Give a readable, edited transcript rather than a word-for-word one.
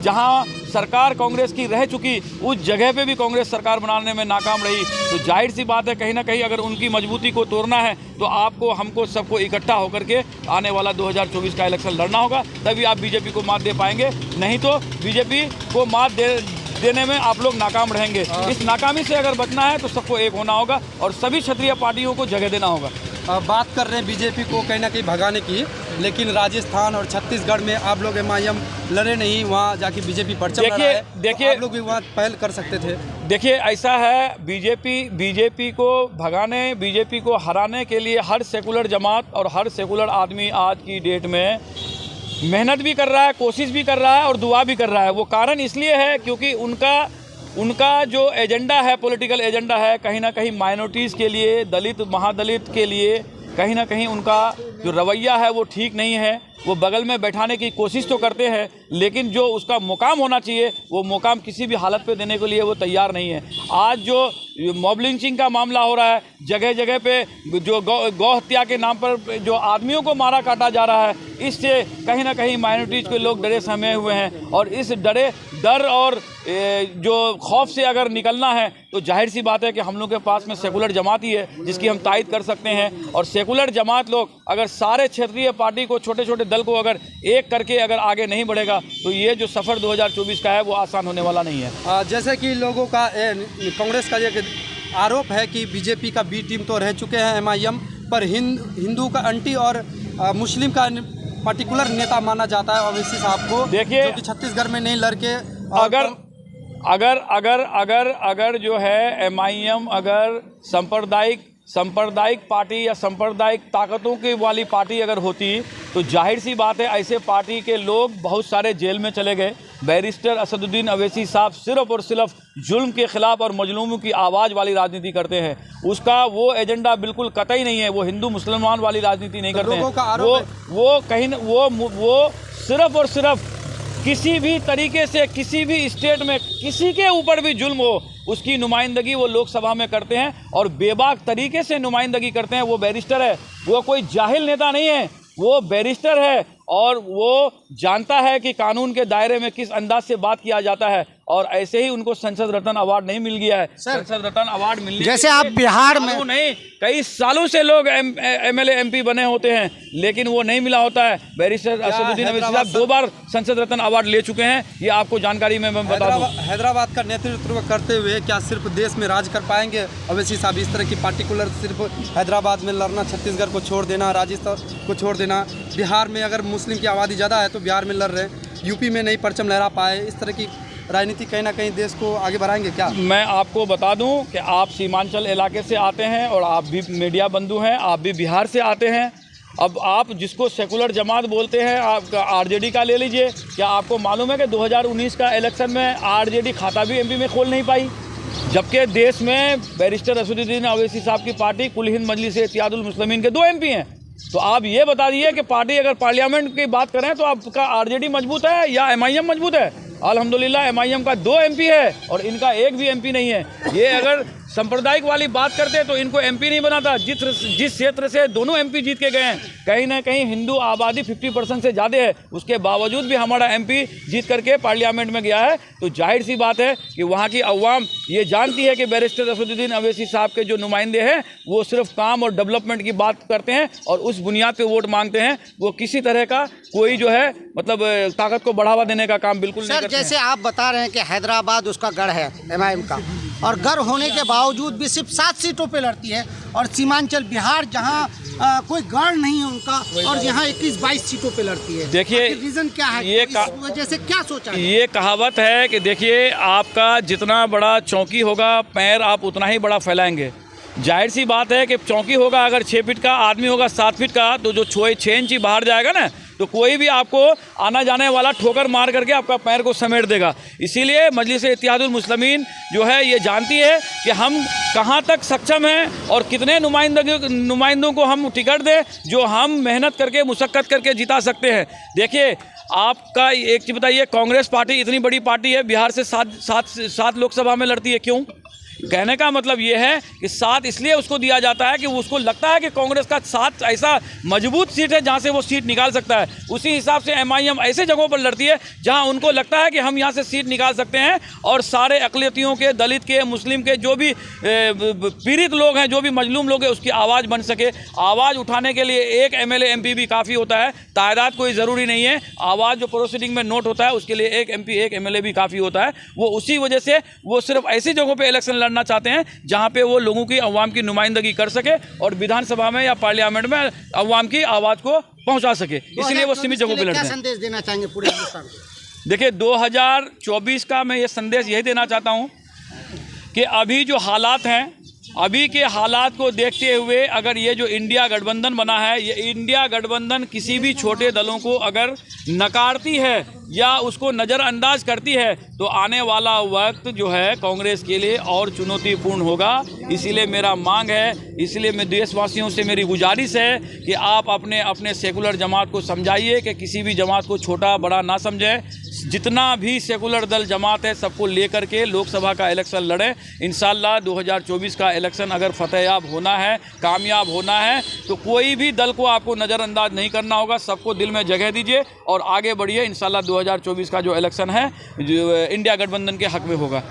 जहां सरकार कांग्रेस की रह चुकी उस जगह पे भी कांग्रेस सरकार बनाने में नाकाम रही, तो जाहिर सी बात है कहीं ना कहीं अगर उनकी मजबूती को तोड़ना है तो आपको हमको सबको इकट्ठा होकर के आने वाला 2024 का इलेक्शन लड़ना होगा, तभी आप बीजेपी को मात दे पाएंगे। नहीं तो बीजेपी को मात देने में आप लोग नाकाम रहेंगे। इस नाकामी से अगर बचना है तो सबको एक होना होगा और सभी क्षेत्रीय पार्टियों को जगह देना होगा। बात कर रहे हैं बीजेपी को कहीं ना कहीं भगाने की, लेकिन राजस्थान और छत्तीसगढ़ में आप लोग MIM लड़े नहीं, वहाँ जाके बीजेपी परचम लड़ा है। देखिए तो आप लोग भी वहाँ पहल कर सकते थे। देखिए ऐसा है, बीजेपी को भगाने, बीजेपी को हराने के लिए हर सेकुलर जमात और हर सेकुलर आदमी आज की डेट में मेहनत भी कर रहा है, कोशिश भी कर रहा है और दुआ भी कर रहा है। वो कारण इसलिए है क्योंकि उनका जो एजेंडा है, पॉलिटिकल एजेंडा है, कहीं ना कहीं माइनॉरिटीज़ के लिए, दलित महादलित के लिए कहीं ना कहीं उनका जो रवैया है वो ठीक नहीं है। वो बगल में बैठाने की कोशिश तो करते हैं, लेकिन जो उसका मुकाम होना चाहिए वो मुकाम किसी भी हालत पे देने के लिए वो तैयार नहीं है। आज जो मॉब लिंचिंग का मामला हो रहा है, जगह जगह पे जो गौ हत्या के नाम पर जो आदमियों को मारा काटा जा रहा है, इससे कहीं ना कहीं माइनॉरिटीज़ के लोग डरे सहमे हुए हैं। और इस डर और जो खौफ से अगर निकलना है तो जाहिर सी बात है कि हम लोग के पास में सेकुलर जमात ही है जिसकी हम तायद कर सकते हैं। और सेकुलर जमात लोग अगर सारे क्षेत्रीय पार्टी को, छोटे छोटे दल को अगर एक करके अगर आगे नहीं बढ़ेगा तो ये जो सफ़र 2024 का है वो आसान होने वाला नहीं है। जैसे कि लोगों का कांग्रेस का ये आरोप है कि बीजेपी का बी टीम तो रह चुके हैं MIM, पर हिंदू का अंटी और मुस्लिम का पर्टिकुलर नेता माना जाता है ओवैसी साहब को। देखिए जो कि छत्तीसगढ़ में नहीं लड़के अगर जो है MIM अगर सांप्रदायिक पार्टी या सांप्रदायिक ताकतों की वाली पार्टी अगर होती तो जाहिर सी बात है ऐसे पार्टी के लोग बहुत सारे जेल में चले गए। बैरिस्टर असदुद्दीन अवैसी साहब सिर्फ और सिर्फ जुल्म के खिलाफ और मजलूमों की आवाज़ वाली राजनीति करते हैं। उसका वो एजेंडा बिल्कुल कतई नहीं है। वो हिंदू मुसलमान वाली राजनीति नहीं करते हैं। वो सिर्फ और सिर्फ किसी भी तरीके से किसी भी स्टेट में किसी के ऊपर भी जुल्म हो उसकी नुमाइंदगी वो लोकसभा में करते हैं और बेबाक तरीके से नुमाइंदगी करते हैं। वो बैरिस्टर है, वो कोई जाहिल नेता नहीं है, वो बैरिस्टर है और वो जानता है कि कानून के दायरे में किस अंदाज से बात किया जाता है। और ऐसे ही उनको संसद रत्न अवार्ड नहीं मिल गया है। संसद रत्न अवार्ड मिलने जैसे आप बिहार में नहीं, कई सालों से लोग MLA MP बने होते हैं लेकिन वो नहीं मिला होता है। बैरिस्टर असदुद्दीन अवैसी साहब 2 बार संसद रत्न अवार्ड ले चुके हैं, ये आपको जानकारी में मैं बता दूं। हैदराबाद का नेतृत्व करते हुए क्या सिर्फ देश में राज कर पाएंगे अवैसी साहब? इस तरह की पार्टिकुलर सिर्फ हैदराबाद में लड़ना, छत्तीसगढ़ को छोड़ देना, राजस्थान को छोड़ देना, बिहार में अगर मुस्लिम की आबादी ज़्यादा है तो बिहार में लड़ रहे हैं, यूपी में नहीं परचम लहरा पाए, इस तरह की राजनीति कहीं ना कहीं देश को आगे बढ़ाएंगे क्या? मैं आपको बता दूं कि आप सीमांचल इलाके से आते हैं और आप भी मीडिया बंधु हैं, आप भी बिहार से आते हैं। अब आप जिसको सेकुलर जमात बोलते हैं, आप RJD का ले लीजिए। क्या आपको मालूम है कि 2019 का इलेक्शन में RJD खाता भी MP में खोल नहीं पाई, जबकि देश में बैरिस्टर असदुद्दीन अवैसी साहब की पार्टी कुल हिंद मजलिस-ए-इत्तेहादुल मुस्लिमीन के 2 MP हैं। तो आप ये बता दीजिए कि पार्टी अगर पार्लियामेंट की बात करें तो आपका RJD मजबूत है या MIM मजबूत है? अल्हम्दुलिल्लाह MIM का 2 MP है और इनका एक भी MP नहीं है। ये अगर सांप्रदायिक वाली बात करते तो इनको MP नहीं बनाता। जिस क्षेत्र से दोनों MP जीत के गए हैं, कहीं ना कहीं हिंदू आबादी 50% से ज़्यादा है, उसके बावजूद भी हमारा MP जीत करके पार्लियामेंट में गया है। तो जाहिर सी बात है कि वहाँ की अवाम ये जानती है कि बैरिस्टर असदुद्दीन अवैसी साहब के जो नुमाइंदे हैं वो सिर्फ काम और डेवलपमेंट की बात करते हैं और उस बुनियाद पर वोट मांगते हैं। वो किसी तरह का कोई जो है मतलब ताकत को बढ़ावा देने का काम बिल्कुल नहीं करते हैं। जैसे आप बता रहे हैं कि हैदराबाद उसका गढ़ है MIM का, और गढ़ होने के बावजूद भी सिर्फ 7 सीटों पे लड़ती है, और सीमांचल बिहार जहां कोई गढ़ नहीं है उनका और यहाँ 21-22 सीटों पे लड़ती है। देखिए रीजन क्या है, ये इस वजह से क्या सोचा है? ये कहावत है कि देखिए आपका जितना बड़ा चौकी होगा पैर आप उतना ही बड़ा फैलाएंगे। जाहिर सी बात है कि चौकी होगा अगर 6 फीट का, आदमी होगा 7 फीट का, तो जो 6 इंची बाहर जाएगा ना तो कोई भी आपको आना जाने वाला ठोकर मार करके आपका पैर को समेट देगा। इसीलिए मजलिस-ए-इत्तेहादुल मुस्लिमीन जो है ये जानती है कि हम कहाँ तक सक्षम हैं और कितने नुमाइंदों को हम टिकट दें जो हम मेहनत करके मुशक्क़त करके जिता सकते हैं। देखिए आपका एक चीज़ बताइए, कांग्रेस पार्टी इतनी बड़ी पार्टी है, बिहार से 7 लोकसभा में लड़ती है, क्यों? कहने का मतलब ये है कि साथ इसलिए उसको दिया जाता है कि उसको लगता है कि कांग्रेस का साथ ऐसा मजबूत सीट है जहाँ से वो सीट निकाल सकता है। उसी हिसाब से MIM ऐसे जगहों पर लड़ती है जहाँ उनको लगता है कि हम यहाँ से सीट निकाल सकते हैं और सारे अक़लियतियों के, दलित के, मुस्लिम के, जो भी पीड़ित लोग हैं, जो भी मजलूम लोग हैं, उसकी आवाज़ बन सके। आवाज़ उठाने के लिए एक MLA MP भी काफ़ी होता है, तादाद कोई ज़रूरी नहीं है। आवाज़ जो प्रोसीडिंग में नोट होता है उसके लिए एक MP, एक MLA भी काफ़ी होता है। वो उसी वजह से वो सिर्फ ऐसी जगहों पे इलेक्शन लड़ना चाहते हैं जहाँ पे वो लोगों की, अवाम की नुमाइंदगी कर सके और विधानसभा में या पार्लियामेंट में अवाम की आवाज़ को पहुँचा सके, इसलिए वो सीमित जगहों पर लड़ते हैं। क्या संदेश देना चाहेंगे पूरे हिंदुस्तान को? देखिए, 2024 का मैं ये संदेश यही देना चाहता हूँ कि अभी जो हालात हैं, अभी के हालात को देखते हुए अगर ये जो इंडिया गठबंधन बना है, ये इंडिया गठबंधन किसी भी छोटे दलों को अगर नकारती है या उसको नज़रअंदाज करती है तो आने वाला वक्त जो है कांग्रेस के लिए और चुनौतीपूर्ण होगा। इसीलिए मेरा मांग है, इसलिए मैं देशवासियों से मेरी गुजारिश है कि आप अपने अपने सेकुलर जमात को समझाइए कि किसी भी जमात को छोटा बड़ा ना समझें। जितना भी सेकुलर दल जमात है सबको लेकर के लोकसभा का इलेक्शन लड़ें। इंशाल्लाह 2024 का इलेक्शन अगर फतेहयाब होना है, कामयाब होना है, तो कोई भी दल को आपको नज़रअंदाज नहीं करना होगा। सबको दिल में जगह दीजिए और आगे बढ़िए। इंशाल्लाह 2024 का जो इलेक्शन है जो इंडिया गठबंधन के हक में होगा।